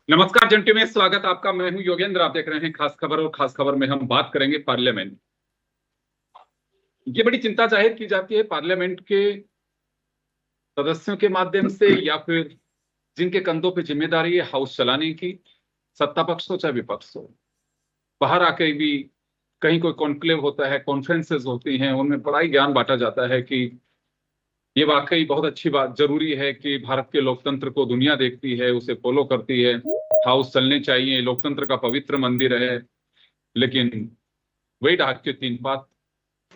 नमस्कार जंटी में स्वागत आपका। मैं हूं योगेंद्र, आप देख रहे हैं खास खबर। और खास खबर में हम बात करेंगे पार्लियामेंट। ये बड़ी चिंता जाहिर की जाती है पार्लियामेंट के सदस्यों के माध्यम से, या फिर जिनके कंधों पे जिम्मेदारी है हाउस चलाने की, सत्ता पक्ष हो चाहे विपक्ष हो। बाहर आके भी कहीं कोई कॉन्क्लेव होता है, कॉन्फ्रेंसेस होती हैं, उनमें बड़ा ही ज्ञान बांटा जाता है कि ये वाकई बहुत अच्छी बात, जरूरी है कि भारत के लोकतंत्र को दुनिया देखती है, उसे फॉलो करती है, हाउस चलने चाहिए, लोकतंत्र का पवित्र मंदिर है। लेकिन वही ढाक के तीन बात,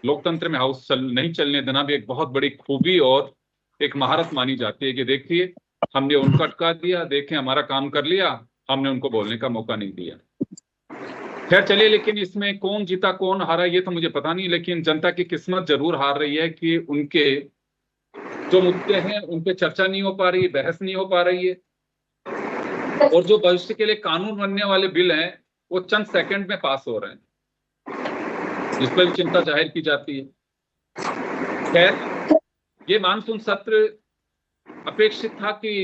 लोकतंत्र में हाउस नहीं चलने देना भी एक बहुत बड़ी खूबी और एक महारत मानी जाती है कि देखिए हमने उनको अटका दिया, देखें हमारा काम कर लिया, हमने उनको बोलने का मौका नहीं दिया। खैर चलिए, लेकिन इसमें कौन जीता कौन हारा ये तो मुझे पता नहीं, लेकिन जनता की किस्मत जरूर हार रही है कि उनके जो मुद्दे हैं उन पे चर्चा नहीं हो पा रही, बहस नहीं हो पा रही है, और जो भविष्य के लिए कानून बनने वाले बिल हैं वो चंद सेकंड में पास हो रहे हैं, जिस पर चिंता जाहिर की जाती है। खैर ये मानसून सत्र अपेक्षित था कि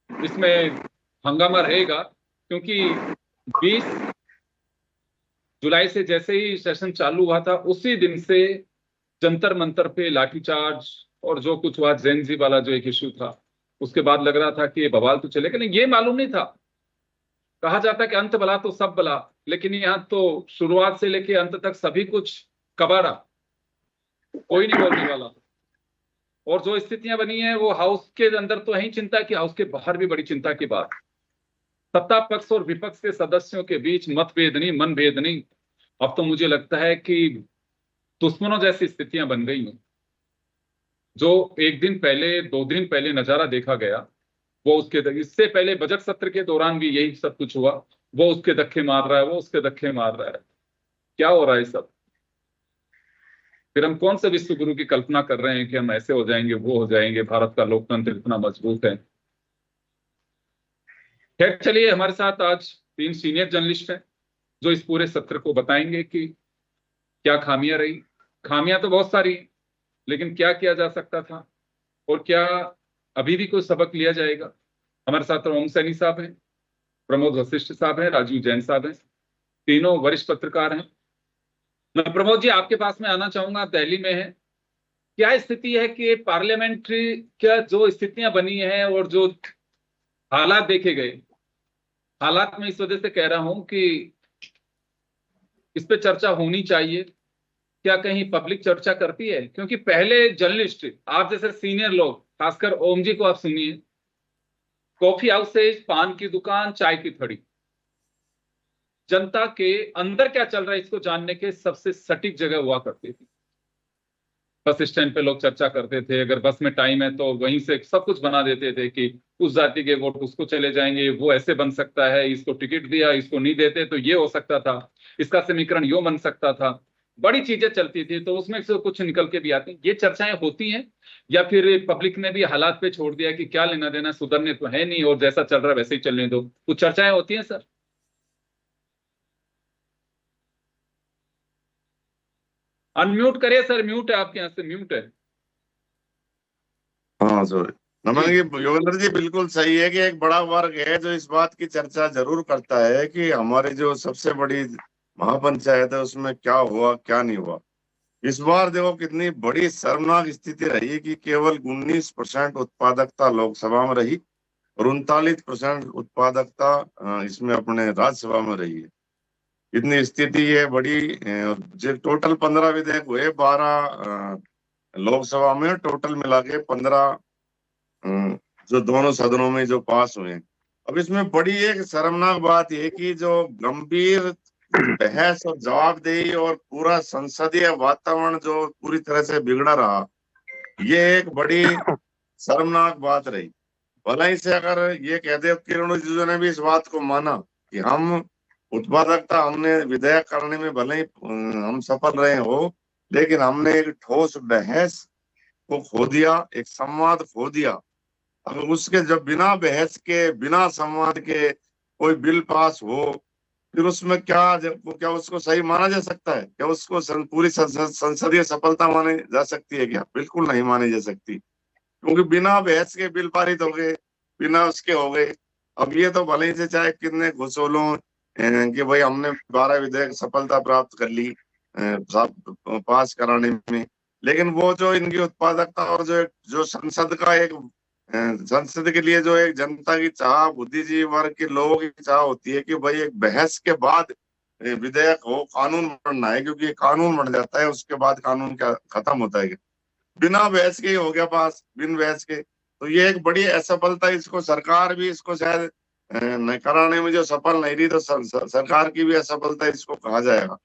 इसमें हंगामा रहेगा, क्योंकि 20 जुलाई से जैसे ही सेशन चालू हुआ था उसी दिन से जंतर मंतर पे लाठीचार्ज और जो कुछ हुआ, जेनजी वाला जो एक इश्यू था, उसके बाद लग रहा था कि ये बवाल तो चलेगा। लेकिन ये मालूम नहीं था, कहा जाता कि अंत भला तो सब भला, लेकिन यहाँ तो शुरुआत से लेके अंत तक सभी कुछ कबाड़ा, कोई नहीं बोलने वाला। और जो स्थितियां बनी है वो हाउस के अंदर तो है चिंता की, हाउस के बाहर भी बड़ी चिंता की बात। सत्ता पक्ष और विपक्ष के सदस्यों के बीच मतभेद नहीं, मनभेद नहीं, अब तो मुझे लगता है कि दुश्मनों जैसी स्थितियां बन गई हैं। जो एक दिन पहले, 2 दिन पहले नजारा देखा गया, वो इससे पहले बजट सत्र के दौरान भी यही सब कुछ हुआ। वो उसके धक्के मार रहा है, वो उसके धक्के मार रहा है। क्या हो रहा है सब? फिर हम कौन से विश्व गुरु की कल्पना कर रहे हैं कि हम ऐसे हो जाएंगे, वो हो जाएंगे, भारत का लोकतंत्र इतना मजबूत है। खैर चलिए, हमारे साथ आज 3 सीनियर जर्नलिस्ट हैं जो इस पूरे सत्र को बताएंगे कि क्या खामियां रही। खामियां तो बहुत सारी, लेकिन क्या किया जा सकता था, और क्या अभी भी कोई सबक लिया जाएगा? हमारे साथ ओम सैनी साहब हैं, प्रमोद वशिष्ठ साहब हैं, राजीव जैन साहब हैं, तीनों वरिष्ठ पत्रकार हैं। मैं प्रमोद जी आपके पास में आना चाहूंगा, आप दिल्ली में हैं। क्या स्थिति है कि पार्लियामेंट्री, क्या जो स्थितियां बनी हैं और जो हालात देखे गए, हालात में इस वजह से कह रहा हूं कि इस पे चर्चा होनी चाहिए। क्या कहीं पब्लिक चर्चा करती है? क्योंकि पहले जर्नलिस्ट, आप जैसे सीनियर लोग, खासकर ओम जी को आप सुनिए, कॉफी हाउस से पान की दुकान, चाय की थड़ी, जनता के अंदर क्या चल रहा है इसको जानने के सबसे सटीक जगह हुआ करती थी। बस स्टैंड पे लोग चर्चा करते थे, अगर बस में टाइम है तो वहीं से सब कुछ बना देते थे कि उस जाति के वोट उसको चले जाएंगे, वो ऐसे बन सकता है, इसको टिकट दिया, इसको नहीं देते तो ये हो सकता था, इसका समीकरण यो बन सकता था। बड़ी चीजें चलती थी, तो उसमें से कुछ निकल के भी आती। ये चर्चाएं होती हैं या फिर पब्लिक ने भी हालात पे छोड़ दिया कि क्या लेना देना, सुधरने तो है नहीं और जैसा चल रहा है वैसे ही चलने दो? कुछ चर्चाएं होती हैं सर? अनम्यूट करिए सर, म्यूट है आपके यहाँ से, म्यूट है। हाँ सॉरी। नमन जी जी, योगेंद्र जी बिल्कुल सही है कि एक बड़ा वर्ग है जो इस बात की चर्चा जरूर करता है कि हमारी जो सबसे बड़ी महापंचायत है उसमें क्या हुआ क्या नहीं हुआ। इस बार देखो कितनी बड़ी शर्मनाक स्थिति रही कि केवल 19% उत्पादकता लोकसभा में रही और 39% उत्पादकता इसमें अपने राज्यसभा में रही है। इतनी स्थिति है बड़ी। जो टोटल 15 विधेयक हुए, 12 लोकसभा में, टोटल मिला के 15 जो दोनों सदनों में जो पास हुए। अब इसमें बड़ी एक शर्मनाक बात यह कि जो गंभीर बहस और जवाबदेही और पूरा संसदीय वातावरण जो पूरी तरह से बिगड़ा रहा, ये एक बड़ी शर्मनाक बात रही। भला ही से अगर ये कहते हो, किरण रिजिजू ने भी इस बात को माना कि हम उत्पादकता हमने विधेयक करने में भले ही हम सफल रहे हो, लेकिन हमने एक ठोस बहस को खो दिया, एक संवाद खो दिया। अगर उसके जब बिना बहस के, बिना संवाद के कोई बिल पास हो, फिर उसमें क्या उसको सही माना जा सकता है? क्या उसको पूरी संसदीय सफलता मानी जा सकती है? क्या बिल्कुल नहीं मानी जा सकती, क्योंकि बिना बहस के बिल पारित हो गए, बिना उसके हो गए। अब ये तो भले ही से चाहे कितने घुसोलों कि भाई हमने 12 विधेयक सफलता प्राप्त कर ली पास कराने में, लेकिन वो जो इनकी उत्पादकता और जो संसद का एक संसद के लिए जो एक जनता की चाह, बुद्धिजीवी वर्ग के लोगों की चाह होती है कि भाई एक बहस के बाद विधेयक हो, कानून बनना है, क्योंकि ये कानून बन जाता है उसके बाद कानून क्या खत्म होता है। बिना बहस के ही हो गया पास, बिन बहस के। तो ये एक बड़ी असफलता, इसको सरकार भी इसको शायद न कराने में जो सफल नहीं रही, तो सरकार की भी असफलता इसको कहा जाएगा।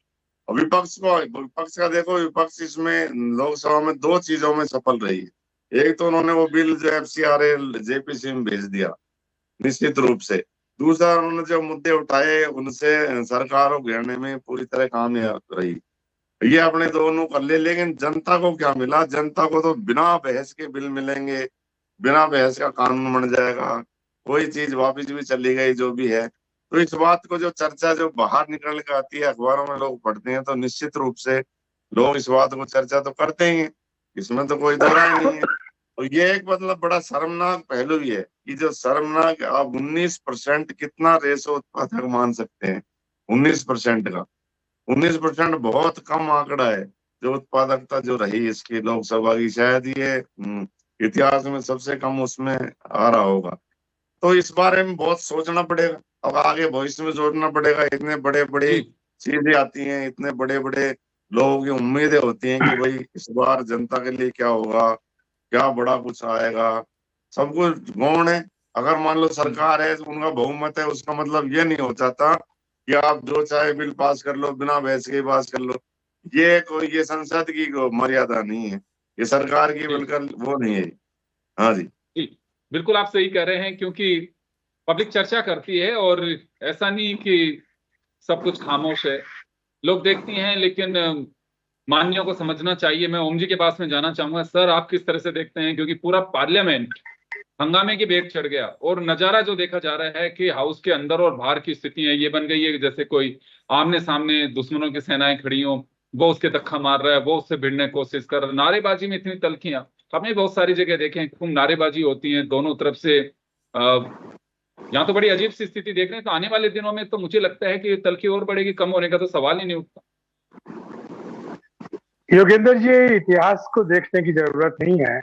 और विपक्ष का देखो, विपक्ष इसमें लोकसभा में 2 चीजों में सफल रही है। एक तो उन्होंने वो बिल जो FCRA JPC में भेज दिया निश्चित रूप से। दूसरा, उन्होंने जो मुद्दे उठाए उनसे सरकार को घेरने में पूरी तरह कामयाब रही। ये अपने दोनों कर ले, लेकिन जनता को क्या मिला? जनता को तो बिना बहस के बिल मिलेंगे, बिना बहस का कानून बन जाएगा, कोई चीज वापिस भी चली गई जो भी है। तो इस बात को जो चर्चा जो बाहर निकल के आती है, अखबारों में लोग पढ़ते हैं, तो निश्चित रूप से लोग इस बात को चर्चा तो करते ही हैं, इसमें तो कोई दो राय नहीं है। तो ये एक मतलब बड़ा शर्मनाक पहलू भी है कि जो शर्मनाक, आप 19% कितना रेशो उत्पादक मान सकते हैं? 19% का 19% बहुत कम आंकड़ा है जो उत्पादकता जो रही इसकी लोकसभा की। शायद ये इतिहास में सबसे कम उसमें आ रहा होगा। तो इस बारे में बहुत सोचना पड़ेगा, अब आगे भविष्य में सोचना पड़ेगा। इतने बड़े बड़े जी चीजें आती हैं, इतने बड़े बड़े लोगों की उम्मीदें होती हैं कि भाई इस बार जनता के लिए क्या होगा, क्या बड़ा कुछ आएगा। सब कुछ गौण है। अगर मान लो सरकार है, उनका बहुमत है, उसका मतलब ये नहीं हो जाता कि आप जो चाहे बिल पास कर लो, बिना बहस के पास कर लो। ये संसद की मर्यादा नहीं है, ये सरकार की जी बिल्कुल वो नहीं है। हाँ जी। जी, बिल्कुल आप सही कह रहे हैं, क्योंकि पब्लिक चर्चा करती है और ऐसा नहीं कि सब कुछ खामोश है, लोग देखती हैं। लेकिन मान्यों को समझना चाहिए। मैं ओम जी के पास में जाना चाहूंगा। सर, आप किस तरह से देखते हैं? क्योंकि पूरा पार्लियामेंट हंगामे की भेंट चढ़ गया और नजारा जो देखा जा रहा है कि हाउस के अंदर और बाहर की स्थितियां ये बन गई है कि जैसे कोई आमने सामने दुश्मनों की सेनाएं खड़ी हों, वो उसके धक्का मार रहा है, वो उससे भिड़ने की कोशिश कर रहा है, नारेबाजी में इतनी तल्खियां। हमने बहुत सारी जगह देखे हैं, खूब नारेबाजी होती है दोनों तरफ से। यहाँ तो बड़ी अजीब सी स्थिति देख रहे हैं। तो आने वाले दिनों में तो मुझे लगता है कि तलखी और बढ़ेगी, कम होने का तो सवाल ही नहीं उठता। योगेंद्र जी, इतिहास को देखने की जरूरत नहीं है।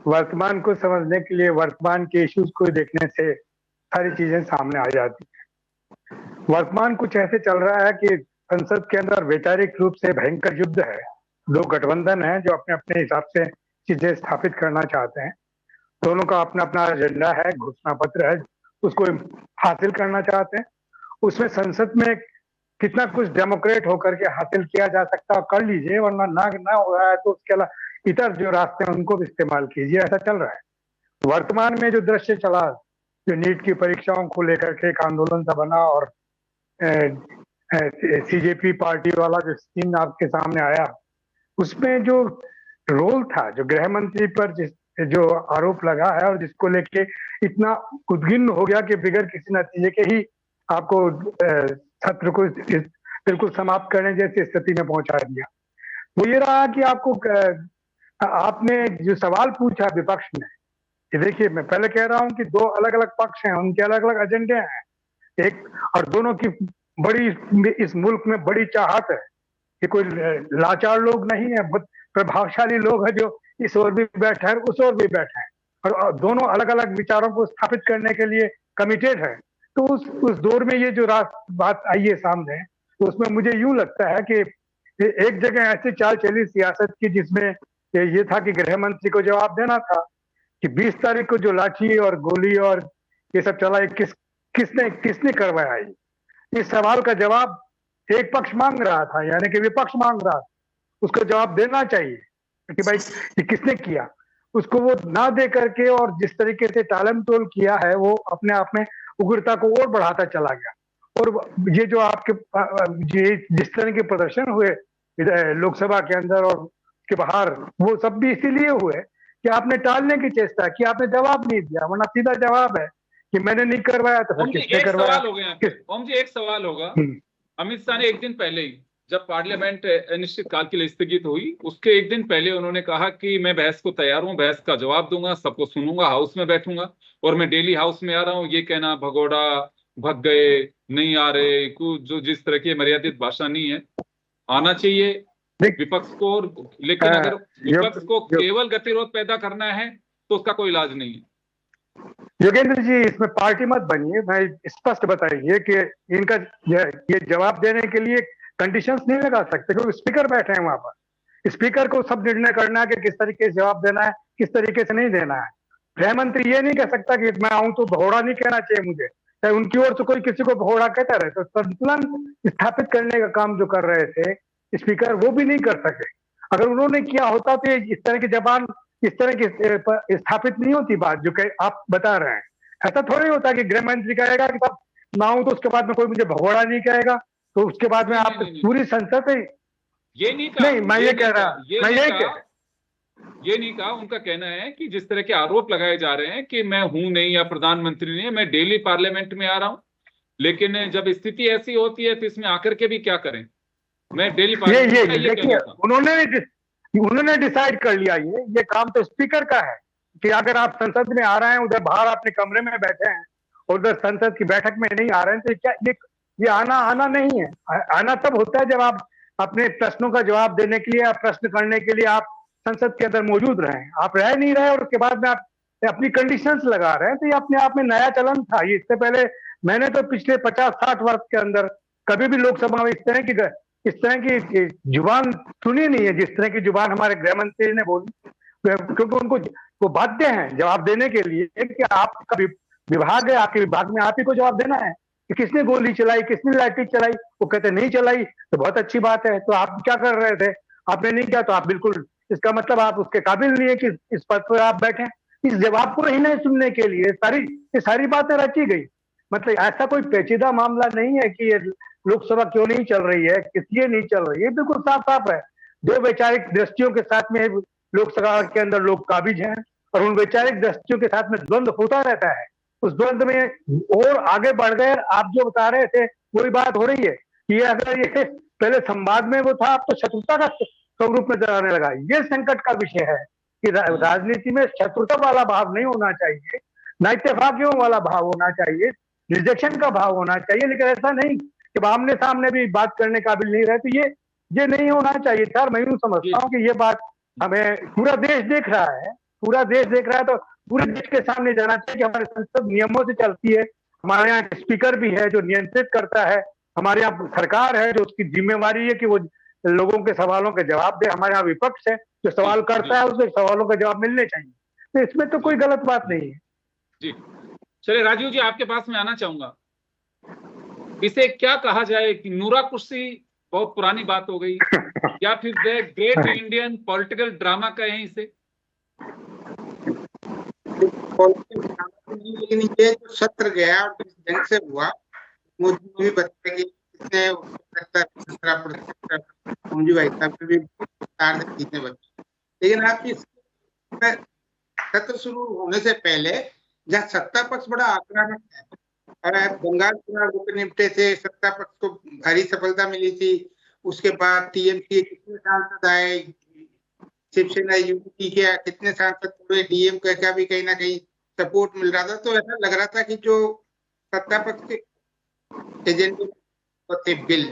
वर्तमान को समझने के लिए वर्तमान के इश्यूज को देखने से सारी चीजें सामने आ जाती हैं। वर्तमान कुछ ऐसे चल रहा है कि संसद के अंदर वैचारिक रूप से भयंकर युद्ध है। दो गठबंधन है जो अपने अपने हिसाब से चीजें स्थापित करना चाहते हैं। दोनों का अपना अपना एजेंडा है, घोषणा पत्र है, उसको हासिल करना चाहते हैं। उसमें संसद में कितना कुछ डेमोक्रेट होकर के हासिल किया जा सकता है कर लीजिए, वरना ना हो रहा है तो उसके अलावा इतर जो रास्ते हैं उनको भी इस्तेमाल कीजिए। ऐसा चल रहा है। वर्तमान में जो दृश्य चला, जो नीट की परीक्षाओं को लेकर के एक आंदोलन सा बना और सीजेपी पार्टी वाला जो सीन आपके सामने आया, उसमें जो रोल था, जो गृह मंत्री पर जो आरोप लगा है और जिसको लेके इतना उद्गिन्न हो गया कि बिगड़ किसी नतीजे के ही आपको सत्र को बिल्कुल समाप्त करने जैसी स्थिति में पहुंचा दिया। वो ये रहा कि आपने जो सवाल पूछा विपक्ष ने, कि देखिए मैं पहले कह रहा हूं कि दो अलग अलग पक्ष हैं, उनके अलग अलग एजेंडे हैं। एक और दोनों की बड़ी इस मुल्क में बड़ी चाहत है कि कोई लाचार लोग नहीं है, बहुत प्रभावशाली लोग हैं जो इस ओर भी बैठे हैं उस ओर भी बैठे हैं, और दोनों अलग अलग विचारों को स्थापित करने के लिए कमिटेड है। तो उस दौर में ये जो बात आई है सामने, तो उसमें मुझे यूं लगता है कि एक जगह ऐसी चाल चली सियासत की जिसमें ये था कि गृह मंत्री को जवाब देना था कि 20 तारीख को जो लाठी और गोली और ये सब चला, किसने करवाया। इस सवाल का जवाब एक पक्ष मांग रहा था, यानी कि विपक्ष मांग रहा था। उसको जवाब देना चाहिए कि भाई ये किसने किया। उसको वो ना दे करके और जिस तरीके से टालम टोल किया है, वो अपने आप में उग्रता को और बढ़ाता चला गया। और ये जो आपके जिस तरह के प्रदर्शन हुए लोकसभा के अंदर और के बाहर, वो सब भी इसीलिए हुए कि आपने टालने की चेष्टा की, आपने जवाब नहीं दिया। वरना सीधा जवाब है कि मैंने नहीं करवाया तो फिर किसने करवाया। ओम जी, एक सवाल होगा। अमित शाह ने एक दिन पहले ही, जब पार्लियामेंट अनिश्चितकाल के लिए स्थगित हुई, उसके एक दिन पहले उन्होंने कहा कि मैं बहस को तैयार हूं, बहस का जवाब दूंगा, सबको सुनूंगा, हाउस में बैठूंगा और मैं डेली हाउस में आ रहा हूं। ये कहना भगोड़ा, भग गए, नहीं आ रहे, कुछ जो जिस तरह की मर्यादित भाषा नहीं है, आना चाहिए विपक्ष को। लेकिन अगर विपक्ष को केवल गतिरोध पैदा करना है तो उसका कोई इलाज नहीं है। योगेंद्र जी, इसमें पार्टी मत बनिए, भाई स्पष्ट बताइए कि इनका ये जवाब देने के लिए कंडीशंस नहीं लगा सकते, क्योंकि स्पीकर बैठे हैं वहां पर। स्पीकर को सब निर्णय करना है कि किस तरीके से जवाब देना है, किस तरीके से नहीं देना है। गृह मंत्री ये नहीं कह सकता कि मैं आऊं तो भगोड़ा नहीं कहना चाहिए मुझे, चाहे उनकी ओर से कोई किसी को भगोड़ा कहता रहे। तो संतुलन स्थापित करने का काम जो कर रहे थे स्पीकर, वो भी नहीं कर सके। अगर उन्होंने किया होता तो इस तरह की जबान, इस तरह की स्थापित नहीं होती बात जो आप बता रहे हैं। ऐसा थोड़ी होता कि गृह मंत्री कहेगा कि साहब मैं आऊं तो उसके बाद में कोई मुझे भगोड़ा नहीं कहेगा, तो उसके बाद में आप पूरी संसद से ये नहीं कहा। नहीं, मैं ये कह रहा, मैं ये नहीं कहा। उनका कहना है कि जिस तरह के आरोप लगाए जा रहे हैं कि मैं हूं नहीं या प्रधानमंत्री नहीं है, मैं डेली पार्लियामेंट में आ रहा हूं, लेकिन जब स्थिति ऐसी होती है तो इसमें आकर के भी क्या करें, मैं डेली पार्लियामेंट। उन्होंने डिसाइड कर लिया, ये काम तो स्पीकर का है कि अगर आप संसद में आ रहे हैं, उधर बाहर अपने कमरे में बैठे हैं और उधर संसद की बैठक में नहीं आ रहे हैं, तो क्या ये आना नहीं है। आना तब होता है जब आप अपने प्रश्नों का जवाब देने के लिए, प्रश्न करने के लिए आप संसद के अंदर मौजूद रहें। आप रह नहीं रहे और उसके बाद में आप अपनी कंडीशंस लगा रहे हैं, तो ये अपने आप में नया चलन था। ये इससे पहले मैंने तो पिछले 50-60 वर्ष के अंदर कभी भी लोकसभा में इस तरह की जुबान सुनी नहीं है जिस तरह की जुबान हमारे गृह मंत्री ने बोली, क्योंकि उनको वो बाध्य हैं जवाब देने के लिए कि आपका विभाग है, आपके विभाग में आप ही को जवाब देना है कि किसने गोली चलाई, किसने लाठी चलाई। वो कहते नहीं चलाई तो बहुत अच्छी बात है, तो आप क्या कर रहे थे, आपने नहीं किया तो आप बिल्कुल, इसका मतलब आप उसके काबिल नहीं है कि इस पद पर आप बैठे। इस जवाब को ही नहीं सुनने के लिए ये सारी बातें रची गई। मतलब ऐसा कोई पेचीदा मामला नहीं है कि ये लोकसभा क्यों नहीं चल रही है, किस लिए नहीं चल रही है, बिल्कुल साफ साफ है। दो वैचारिक दृष्टियों के साथ में लोकसभा के अंदर लोग काबिज हैं और उन वैचारिक दृष्टियों के साथ में द्वंद्व होता रहता है। उस द्वंद्व में और आगे बढ़ गए। आप जो बता रहे थे वही बात हो रही है कि अगर ये पहले संवाद में वो था, अब तो शत्रुता का स्वरूप नजर आने लगा। ये संकट का विषय है कि राजनीति में शत्रुता वाला भाव नहीं होना चाहिए, ना इत्तेफाकियों वाला भाव होना चाहिए, रिजेक्शन का भाव होना चाहिए, लेकिन ऐसा नहीं कि आमने सामने भी बात करने काबिल नहीं रहे। तो ये नहीं होना चाहिए था। मैं यूं समझता हूँ कि ये बात हमें पूरा देश देख रहा है, पूरा देश देख रहा है, तो पूरे देश के सामने जाना चाहिए कि हमारी संसद नियमों से चलती है, हमारे यहाँ स्पीकर भी है जो नियंत्रित करता है, हमारे यहाँ सरकार है जो उसकी जिम्मेवारी है कि वो लोगों के सवालों के जवाब दे, हमारे यहाँ विपक्ष है जो सवाल करता है उसे सवालों के जवाब मिलने चाहिए। तो इसमें तो कोई गलत बात नहीं है। जी चलिए राजीव जी, आपके पास मैं आना चाहूंगा। इसे क्या कहा जाए कि नूरा कुर्सी बहुत पुरानी बात हो गई, या फिर the great Indian political drama कहें इसे? लेकिन ये जो सत्र गया और किस ढंग से हुआ, मुझे भी बताया कि भाई साहब भी चीजें बची। लेकिन आप इस सत्र शुरू होने से पहले जहाँ सत्ता पक्ष बड़ा आक्रामक है, बंगाल चुनाव होकर निपटे थे, सत्ता पक्ष को भारी सफलता मिली थी, उसके बाद टीएमसी कितने सांसद आए, शिवसेना यूपी के कितने सांसद पूरे, डीएम का भी कहीं ना कहीं सपोर्ट मिल रहा था। तो ऐसा लग रहा था कि जो सत्ता पक्ष के एजेंडे थे बिल,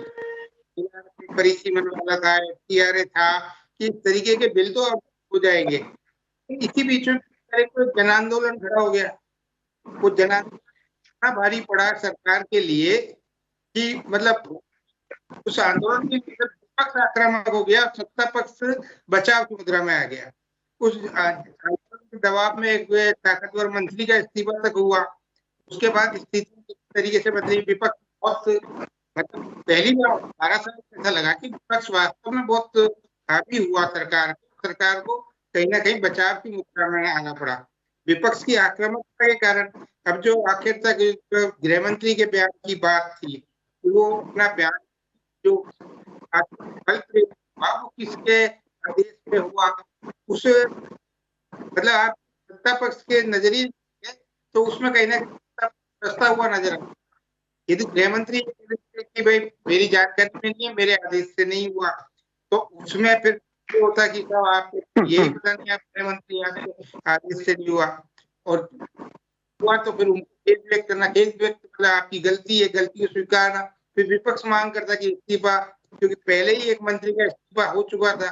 परिसीमन वाला था, एफटीआरए था, कि इस तरीके के बिल तो अब हो जाएंगे। इसी बीच में जन आंदोलन खड़ा हो गया। वो जन आंदोलन इतना भारी पड़ा सरकार के लिए कि मतलब उस आंदोलन में विपक्ष आक्रामक हो गया, सत्ता पक्ष बचाव की मुद्रा में आ गया। उस आंदोलन के दबाव में एक ताकतवर मंत्री का इस्तीफा तक हुआ। उसके बाद स्थिति इस तरीके से बदली, विपक्ष बहुत मतलब पहली बार 12 साल ऐसा लगा कि विपक्ष वास्तव में बहुत हावी हुआ सरकार को कहीं ना कहीं बचाव की मुद्रा में आना पड़ा विपक्ष की आक्रामकता के कारण। अब जो आखिर तक गृह मंत्री के बयान की बात थी, वो अपना बयान जो वो किसके आदेश पे हुआ, उस मतलब आप सत्ता पक्ष के नजरिए तो उसमें कहीं ना कहीं फंसता हुआ नजर आता। यदि गृह मंत्री कि भाई मेरी जानकारी में नहीं है, मेरे आदेश से नहीं हुआ, तो उसमें फिर होता कि साहब आप यही पता नहीं, आप गृह मंत्री आपके आदेश से नहीं हुआ, और हुआ तो फिर उनको खेद व्यक्त करना, खेद व्यक्त मतलब आपकी गलती है, गलती को स्वीकारना। फिर विपक्ष मांग करता कि इस्तीफा, क्योंकि पहले ही एक मंत्री का इस्तीफा हो चुका था,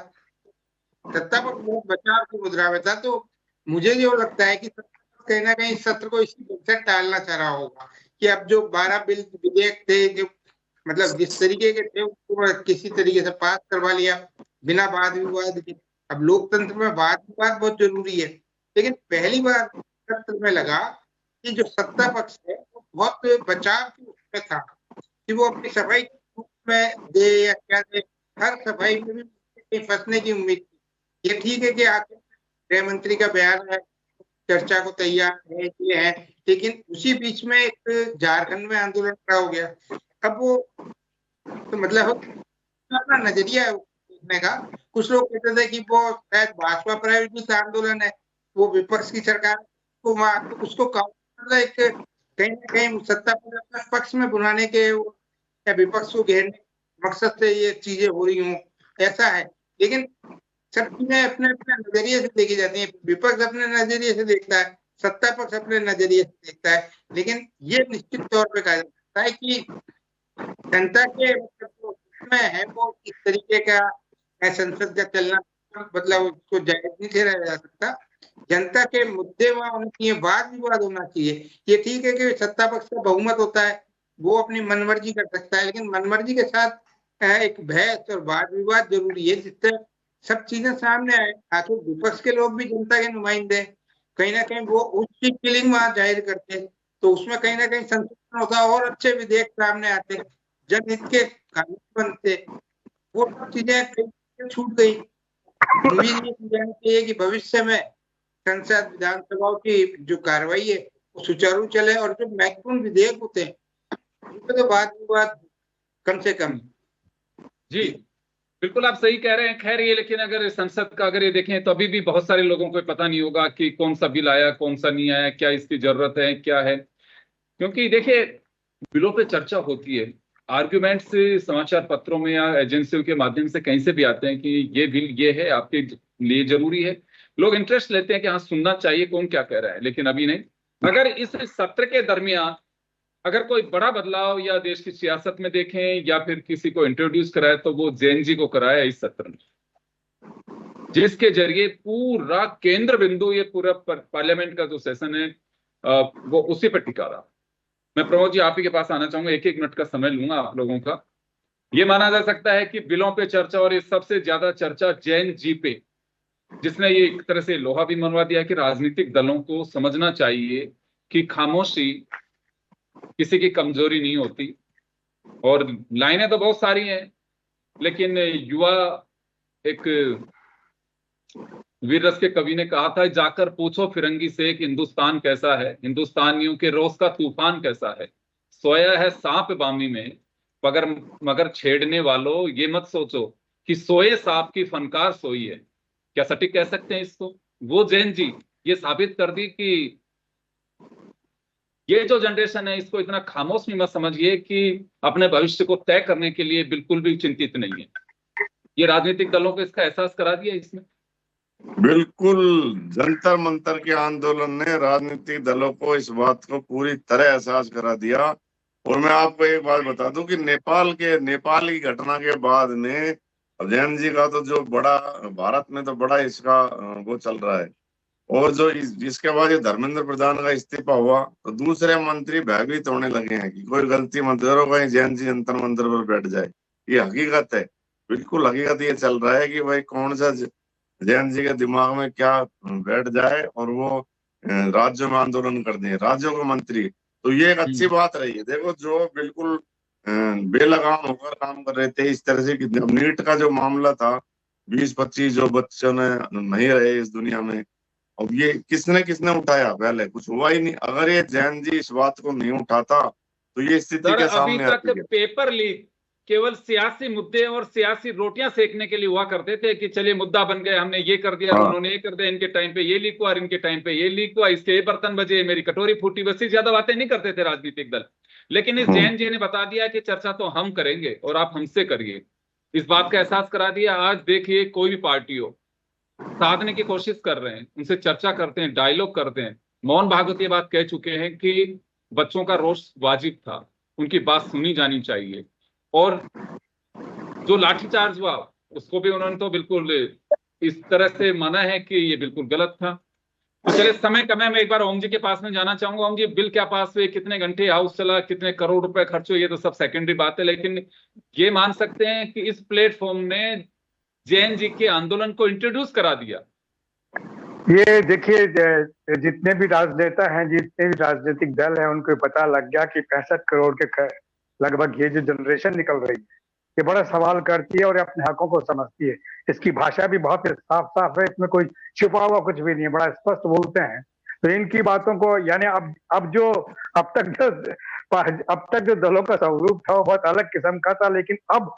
सत्ता पर बहुत बचाव की मुद्रा में था। तो मुझे जो लगता है कि कहीं ना कहीं सत्र को इसी से टालना चाह रहा होगा कि अब जो 12 बिल विधेयक थे, जो मतलब जिस तरीके के थे उसको किसी तरीके से पास करवा लिया बिना वाद विवाद के। अब लोकतंत्र में वाद विवाद बहुत जरूरी है, लेकिन पहली बार सत्र में लगा कि जो सत्ता पक्ष है वो बहुत बचाव की उसमें था कि वो अपनी सफाई के रूप में दे या क्या दे, हर सफाई में भी फंसने की उम्मीद थी। ये ठीक है कि आखिर गृह मंत्री का बयान है, चर्चा को तैयार है, ये है, लेकिन उसी बीच में एक झारखंड में आंदोलन खड़ा हो गया। अब वो तो मतलब अपना नजरिया है देखने का। कुछ लोग कहते थे कि वो शायद भाजपा प्रायोजित आंदोलन है, वो विपक्ष की सरकार को उसको मतलब एक कहीं ना कहीं सत्ता पक्ष में बुलाने के या विपक्ष को घेरने मकसद से ये चीजें हो रही हूँ, ऐसा है। लेकिन सब चीजें अपने अपने नजरिए से देखी जाती है। विपक्ष अपने नजरिए से देखता है, सत्ता पक्ष अपने नजरिए से देखता है, लेकिन ये निश्चित तौर पे कहा जाता है कि जनता के में है वो इस तरीके का संसद का चलना, मतलब उसको जायज नहीं ठहराया जा सकता। जनता के मुद्दे वहां होने चाहिए, वाद विवाद होना चाहिए। ये ठीक है कि सत्ता पक्ष का बहुमत होता है, वो अपनी मनमर्जी कर सकता है, लेकिन मनमर्जी के साथ एक बहस और वाद विवाद जरूरी है, जिससे सब चीजें सामने आए। आखिर विपक्ष के लोग भी जनता के नुमाइंदे, कहीं ना कहीं वो उसकी फीलिंग वहां जाहिर करते, तो उसमें कहीं ना कहीं संशोधन होता और अच्छे विधेयक सामने आते, जनहित के कानून बनते। वो सब चीजें छूट गई। उम्मीद ये की जानी चाहिए कि भविष्य में संसद विधानसभाओं की जो कार्रवाई है वो सुचारू चले, और जो महत्वपूर्ण विधेयक होते हैं उनके तो वाद विवाद कम से कम। जी बिल्कुल आप सही कह रहे हैं। खैर ये, लेकिन अगर संसद का अगर ये देखें तो अभी भी बहुत सारे लोगों को पता नहीं होगा कि कौन सा बिल आया, कौन सा नहीं आया, क्या इसकी जरूरत है, क्या है। क्योंकि देखिए बिलों पे चर्चा होती है, आर्ग्यूमेंट्स समाचार पत्रों में या एजेंसियों के माध्यम से कहीं से भी आते हैं कि ये बिल ये है, आपके लिए जरूरी है, लोग इंटरेस्ट लेते हैं कि हाँ सुनना चाहिए कौन क्या कह रहा है, लेकिन अभी नहीं। अगर इस सत्र के दरमियान अगर कोई बड़ा बदलाव या देश की सियासत में देखें या फिर किसी को इंट्रोड्यूस कराए तो वो जैन जी को कराया इस सत्र में, जिसके जरिए पूरा केंद्र बिंदु ये पूरा पार्लियामेंट का जो सेशन है वो उसी पर टिका रहा। मैं प्रमोद जी आप ही के पास आना चाहूंगा, 1-1 मिनट का समय लूंगा आप लोगों का। ये माना जा सकता है कि बिलों पे चर्चा और इस सबसे ज्यादा चर्चा जैन जी पे, जिसने ये एक तरह से लोहा भी मनवा दिया कि राजनीतिक दलों को समझना चाहिए कि खामोशी किसी की कमजोरी नहीं होती। और लाइनें तो बहुत सारी हैं, लेकिन युवा एक वीर रस के कवि ने कहा था, जाकर पूछो फिरंगी से कि हिंदुस्तान कैसा है, हिंदुस्तानियों के रोज का तूफान कैसा है, सोया है सांप बामी में मगर छेड़ने वालों ये मत सोचो कि सोए सांप की फनकार सोई है। क्या सटीक कह सकते हैं इसको? वो जैन जी ये साबित कर दी कि ये जो जनरेशन है इसको इतना खामोश भी मत समझिए कि अपने भविष्य को तय करने के लिए बिल्कुल भी चिंतित नहीं है। ये राजनीतिक दलों को इसका एहसास करा दिया इसमें। बिल्कुल, जंतर मंतर के आंदोलन ने राजनीतिक दलों को इस बात को पूरी तरह एहसास करा दिया। और मैं आपको एक बात बता दूं कि नेपाल की घटना के बाद में जैन जी का तो जो बड़ा भारत में तो बड़ा इसका वो चल रहा है। और जो जिसके बाद ये धर्मेंद्र प्रधान का इस्तीफा हुआ तो दूसरे मंत्री भयभीत होने लगे हैं कि कोई गलती मत करो, कहीं जैन जी जंतर मंतर पर बैठ जाए। ये हकीकत है, बिल्कुल हकीकत ये चल रहा है कि भाई कौन सा जैन जी के दिमाग में क्या बैठ जाए और वो राज्यों में आंदोलन कर दें, राज्यों के मंत्री। तो ये एक अच्छी बात रही है। देखो जो बिल्कुल बेलगाम होकर काम कर रहे थे इस तरह से, नीट का जो मामला था 20-25 जो बच्चों ने नहीं रहे इस दुनिया में, अब ये किसने उठाया? पहले कुछ हुआ ही नहीं। अगर ये जैन जी इस बात को नहीं उठाता तो ये स्थिति के सामने आती है। पेपर लीक केवल सियासी मुद्दे और सियासी रोटियां सेकने के लिए हुआ करते थे कि चलिए मुद्दा बन गया, हमने ये कर दिया, उन्होंने ये कर दिया, इनके टाइम पे ये लीक हुआ, इनके टाइम पे ये लीक हुआ, इसके ये बर्तन बजे, मेरी कटोरी फूटी, बस ज्यादा बातें नहीं करते थे राजनीतिक दल। लेकिन इस जैन जी ने बता दिया कि चर्चा तो हम करेंगे और आप हमसे करिए। इस बात का एहसास करा दिया। आज देखिए कोई भी पार्टी हो, साधने की कोशिश कर रहे हैं, उनसे चर्चा करते हैं, डायलॉग करते हैं। मोहन भागवत ये बात कह चुके हैं कि बच्चों का रोष वाजिब था, उनकी बात सुनी जानी चाहिए। और जो लाठीचार्ज हुआ उसको भी उन्होंने तो बिल्कुल इस तरह से माना है कि ये बिल्कुल गलत था। तो चलिए समय कम है, मैं एक बार ओम जी के पास में जाना चाहूंगा। ओम जी, बिल क्या पास हुए, कितने घंटे हाउस चला, कितने करोड़ रुपए खर्च हुए, ये तो सब सेकेंडरी बात है, लेकिन ये मान सकते हैं कि इस प्लेटफॉर्म ने जैन जी के आंदोलन को इंट्रोड्यूस करा दिया। ये देखिए जितने भी राजनेता हैं, जितने भी राजनीतिक दल हैं, उनको पता लग गया कि 65 करोड़ के लगभग ये जो जनरेशन निकल रही है ये बड़ा सवाल करती है और अपने हकों को समझती है। इसकी भाषा भी बहुत साफ साफ है, इसमें कोई छुपा हुआ कुछ भी नहीं है, बड़ा स्पष्ट बोलते हैं। तो इनकी बातों को यानी अब तक जो दलों का स्वरूप था वो बहुत अलग किस्म का था, लेकिन अब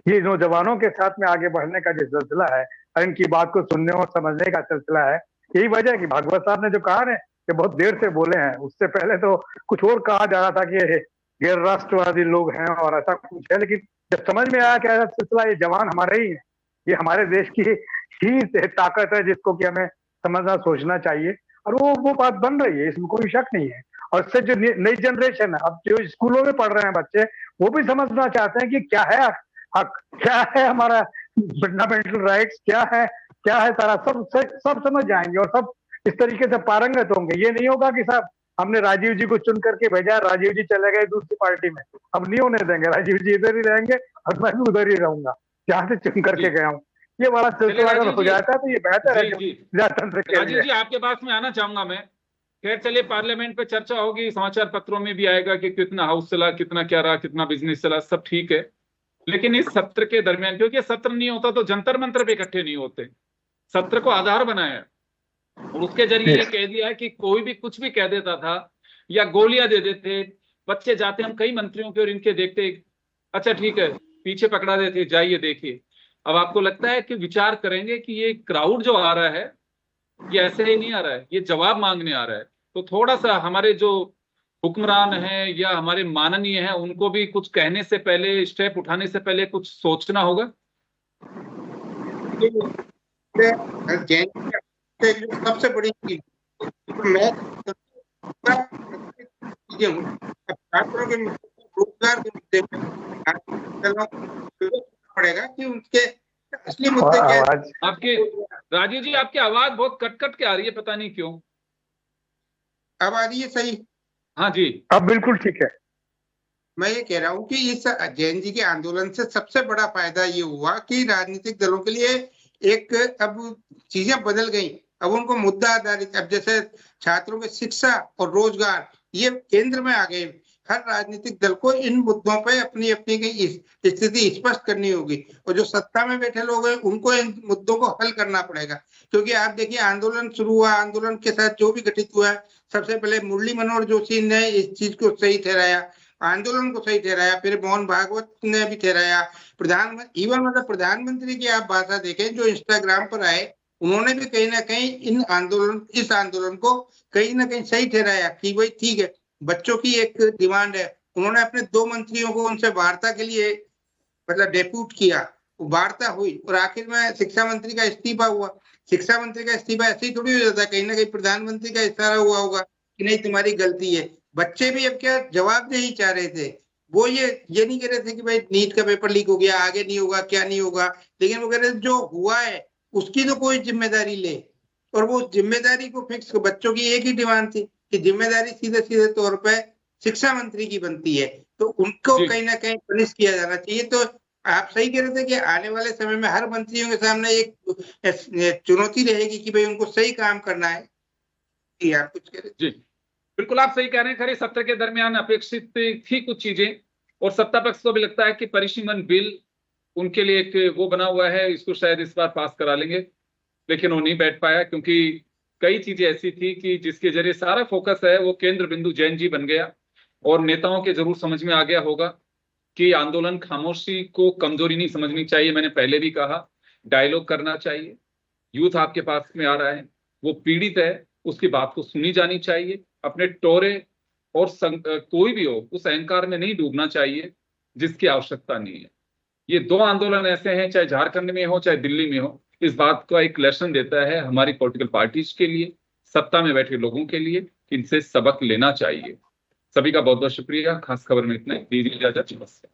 ये नौजवानों के साथ में आगे बढ़ने का जो सिलसिला है और इनकी बात को सुनने और समझने का सिलसिला है, यही वजह है कि भागवत साहब ने जो कहा ना कि बहुत देर से बोले हैं। उससे पहले तो कुछ और कहा जा रहा था कि गैर राष्ट्रवादी लोग हैं और ऐसा कुछ है, लेकिन जब समझ में आया कि ऐसा सिलसिला, ये जवान हमारे ही है, ये हमारे देश की ही ताकत है जिसको कि हमें समझना सोचना चाहिए, और वो बात बन रही है, इसमें कोई शक नहीं है। और इससे जो नई जनरेशन है, अब जो स्कूलों में पढ़ रहे हैं बच्चे, वो भी समझना चाहते हैं कि क्या है हक, क्या है हमारा फंडामेंटल राइट्स, क्या है सारा सब समझ जाएंगे और सब इस तरीके से पारंगत होंगे। ये नहीं होगा कि साहब हमने राजीव जी को चुन करके भेजा, राजीव जी चले गए दूसरी पार्टी में, अब नहीं होने देंगे, राजीव जी इधर ही रहेंगे और मैं भी उधर ही रहूंगा जहां से चुन करके गया हूँ। ये बड़ा सिलसिला अगर हो जाता है तो ये बेहतर है प्रजातंत्र के लिए। राजीव जी आपके पास में आना चाहूंगा मैं। खैर चलिए, पार्लियामेंट पे चर्चा होगी, समाचार पत्रों में भी आएगा कि कितना हाउस चला, कितना क्या रहा, कितना बिजनेस चला, सब ठीक है। लेकिन इस सत्र के दरमियान, क्योंकि सत्र नहीं होता तो जंतर मंत्र पे इकट्ठे नहीं होते, सत्र को आधार बनाया और उसके जरिए ये कह दिया है कि कोई भी कुछ भी कह देता था या गोलियां दे देते, बच्चे जाते, हम कई मंत्रियों के और इनके देखते, अच्छा ठीक है, पीछे पकड़ा देते, जाइए देखिए। अब आपको लगता है कि विचार करेंगे कि ये क्राउड जो आ रहा है ये ऐसे ही नहीं आ रहा है, ये जवाब मांगने आ रहा है। तो थोड़ा सा हमारे जो हुक्मरान हैं या हमारे माननीय हैं, उनको भी कुछ कहने से पहले, स्टेप उठाने से पहले कुछ सोचना होगा। सबसे बड़ी चीज मैं चीजें हूँ। अब छात्रों के मुद्दे पर, रोजगार के मुद्दे पर पड़ेगा कि उनके असली मुद्दे क्या है। आपके राजीव जी, आपकी आवाज बहुत कट कट के आ रही है, पता नहीं क्यों। अब आ रही है सही? हाँ जी, अब बिल्कुल ठीक है। मैं ये कह रहा हूँ कि इस जैन जी के आंदोलन से सबसे बड़ा फायदा ये हुआ कि राजनीतिक दलों के लिए एक अब चीजें बदल गई। अब उनको मुद्दा आधारित, अब जैसे छात्रों के शिक्षा और रोजगार ये केंद्र में आ गए। हर राजनीतिक दल को इन मुद्दों पे अपनी अपनी स्थिति स्पष्ट करनी होगी, और जो सत्ता में बैठे लोग हैं उनको इन मुद्दों को हल करना पड़ेगा। क्योंकि आप देखिए, आंदोलन शुरू हुआ, आंदोलन के साथ जो भी घटित हुआ है, सबसे पहले मुरली मनोहर जोशी ने इस चीज को सही ठहराया, आंदोलन को सही ठहराया, फिर मोहन भागवत ने भी ठहराया, प्रधानमंत्री की आप भाषा देखें जो इंस्टाग्राम पर आए, उन्होंने भी कहीं ना कहीं इस आंदोलन को कहीं ना कहीं सही ठहराया कि भाई ठीक है, बच्चों की एक डिमांड है। उन्होंने अपने 2 मंत्रियों को उनसे वार्ता के लिए मतलब डेप्यूट किया, वार्ता हुई, और आखिर में शिक्षा मंत्री का इस्तीफा हुआ। शिक्षा मंत्री का इस्तीफा ऐसे ही थोड़ी हो जाता, कहीं ना कहीं प्रधानमंत्री का इशारा हुआ होगा कि नहीं तुम्हारी गलती है। बच्चे भी अब क्या जवाबदेही चाह रहे थे, वो ये नहीं कह रहे थे कि भाई नीट का पेपर लीक हो गया, आगे नहीं होगा, क्या नहीं होगा, लेकिन वो कह रहे थे जो हुआ है उसकी तो कोई जिम्मेदारी ले। और वो जिम्मेदारी को फिक्स, बच्चों की एक ही डिमांड थी कि जिम्मेदारी सीधे सीधे तौर पे शिक्षा मंत्री की बनती है, तो उनको कहीं ना कहीं पनिश किया जाना चाहिए। तो आप सही कह रहे थे कि आने वाले समय में हर मंत्रियों के सामने एक चुनौती रहेगी कि भाई उनको सही काम करना है। आप कुछ कह रहे थे? जी बिल्कुल, आप सही कह रहे हैं। खैर, सत्र के दरमियान अपेक्षित थी कुछ चीजें, और सत्ता पक्ष को भी लगता है कि परिसीमन बिल उनके लिए एक वो बना हुआ है, इसको शायद इस बार पास करा लेंगे, लेकिन वो नहीं बैठ पाया क्योंकि कई चीजें ऐसी थी कि जिसके जरिए सारा फोकस है वो केंद्र बिंदु जैन जी बन गया। और नेताओं के जरूर समझ में आ गया होगा कि आंदोलन खामोशी को कमजोरी नहीं समझनी चाहिए। मैंने पहले भी कहा, डायलॉग करना चाहिए। यूथ आपके पास में आ रहा है, वो पीड़ित है, उसकी बात को सुनी जानी चाहिए। अपने टोरे और कोई भी हो उस अहंकार में नहीं डूबना चाहिए जिसकी आवश्यकता नहीं है। ये 2 आंदोलन ऐसे हैं, चाहे झारखंड में हो चाहे दिल्ली में हो, इस बात का एक लेसन देता है हमारी पॉलिटिकल पार्टीज के लिए, सत्ता में बैठे लोगों के लिए, कि इनसे सबक लेना चाहिए। सभी का बहुत बहुत शुक्रिया। खास खबर में इतना ही, दीजिए इजाजत, नमस्ते।